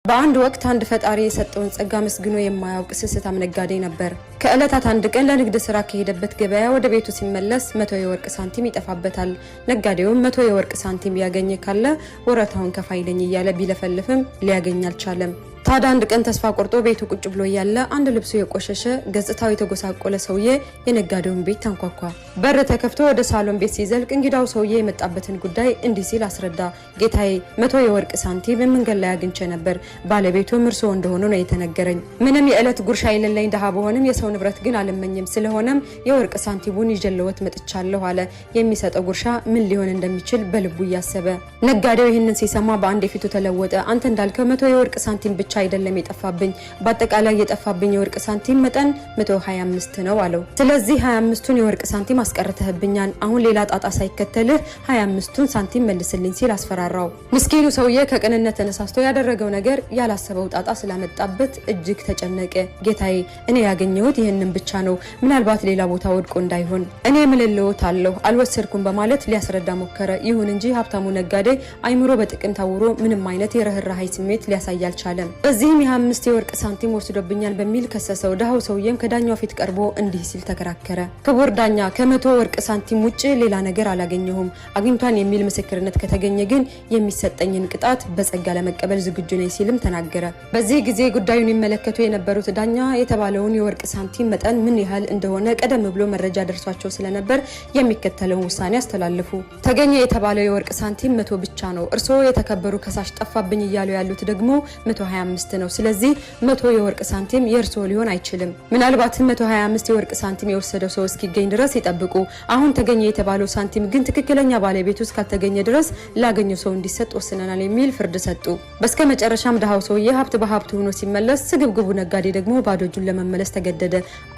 በአንድ ወቅት አንድ ፈጣሪ የሰጠውን ጸጋ መስግኖ የማያውቅ ስስታም ነጋዴ ነበር። ከእለታት አንድ ቀን ለንግድ ስራ ከሄደበት ገበያ ወደ ቤቱ ሲመለስ 100 የወርቅ ሳንቲም ይጠፋበታል። ነጋዴውም 100 የወርቅ ሳንቲም ያገኘ ካለ ወረታውን ከፋይለኝ እያለ ቢለፈልፍም ሊያገኝ አልቻለም። ታዲያ አንድ ቀን ተስፋ ቆርጦ ቤቱ ቁጭ ብሎ ያለ አንድ ልብሱ የቆሸሸ ገጽታው የተጎሳቆለ ሰውዬ የነጋዴውን ቤት ተንኳኳ። በር ተከፍቶ ወደ ሳሎን ቤት ሲዘልቅ እንግዳው ሰውዬ የመጣበትን ጉዳይ እንዲህ ሲል አስረዳ። ጌታዬ 100 የወርቅ ሳንቲም መንገድ ላይ አግኝቼ ነበር። ባለቤቱም እርሶ እንደሆኑ ነው የተነገረኝ። ምንም የዕለት ጉርሻ የሌለኝ ደሃ በሆንም የሰው ንብረት ግን አልመኝም። ስለሆነም የወርቅ ሳንቲሙን ይጀለወት መጥቻለሁ አለ። የሚሰጠው ጉርሻ ምን ሊሆን እንደሚችል በልቡ እያሰበ ነጋዴው ይህንን ሲሰማ በአንድ የፊቱ ተለወጠ። አንተ እንዳልከው 100 የወርቅ ሳንቲም ብቻ አይደለም የጠፋብኝ፣ በአጠቃላይ የጠፋብኝ የወርቅ ሳንቲም መጠን 125 ነው አለው። ስለዚህ 25ቱን የወርቅ ሳንቲም አስቀርተህብኛል። አሁን ሌላ ጣጣ ሳይከተልህ 25ቱን ሳንቲም መልስልኝ ሲል አስፈራራው። ምስኪኑ ሰውዬ ከቅንነት ተነሳስቶ ያደረገው ነገር ያላሰበው ጣጣ ስላመጣበት እጅግ ተጨነቀ። ጌታዬ እኔ ያገኘሁት ይህንን ብቻ ነው፣ ምናልባት ሌላ ቦታ ወድቆ እንዳይሆን እኔ ምልልዎት አለሁ አልወሰድኩም በማለት ሊያስረዳ ሞከረ። ይሁን እንጂ ሀብታሙ ነጋዴ አይምሮ በጥቅም ታውሮ ምንም አይነት የርህራሄ ስሜት ሊያሳይ አልቻለም። በዚህም የ5 የወርቅ ሳንቲም ወስዶብኛል በሚል ከሰሰው። ደሃው ሰውዬም ከዳኛው ፊት ቀርቦ እንዲህ ሲል ተከራከረ። ክቡር ዳኛ ከ100 ወርቅ ሳንቲም ውጪ ሌላ ነገር አላገኘሁም። አግኝቷን የሚል ምስክርነት ከተገኘ ግን የሚሰጠኝን ቅጣት በጸጋ ለመቀበል ዝግጁ ነኝ ሲልም ተናገረ። በዚህ ጊዜ ጉዳዩን ይመለከቱ የነበሩት ዳኛ የተባለውን የወርቅ ሳንቲም መጠን ምን ያህል እንደሆነ ቀደም ብሎ መረጃ ደርሷቸው ስለነበር የሚከተለውን ውሳኔ አስተላለፉ። ተገኘ የተባለው የወርቅ ሳንቲም 100 ብቻ ነው። እርስዎ የተከበሩ ከሳሽ ጠፋብኝ እያሉ ያሉት ደግሞ 125 ነው። ስለዚህ 100 የወርቅ ሳንቲም የእርስዎ ሊሆን አይችልም። ምናልባት 125 የወርቅ ሳንቲም የወሰደው ሰው እስኪገኝ ድረስ ይጠብቁ። አሁን ተገኘ የተባለው ሳንቲም ግን ትክክለኛ ባለቤቱ እስካልተገኘ ድረስ ላገኘው ሰው እንዲሰጥ ወስነናል የሚል ፍርድ ሰጡ። በስከመጨረሻም ደሃው ሰውዬ ሀብት በሀብት ሆኖ ሲመለስ፣ ስግብግቡ ነጋዴ ደግሞ ባዶ እጁን ለመመለስ ተገደደ።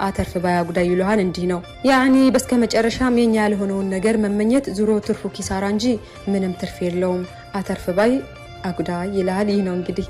አተርፍ ባይ ጉዳይ ይሉሃል እንዲህ ነው። ያኒ በስከመጨረሻም የኛ ያልሆነውን ነገር መመኘት ዙሮ ትርፉ ኪሳራ እንጂ ምንም ትርፍ የለውም። አተርፍ ባይ አጉዳይ ይላል። ይህ ነው እንግዲህ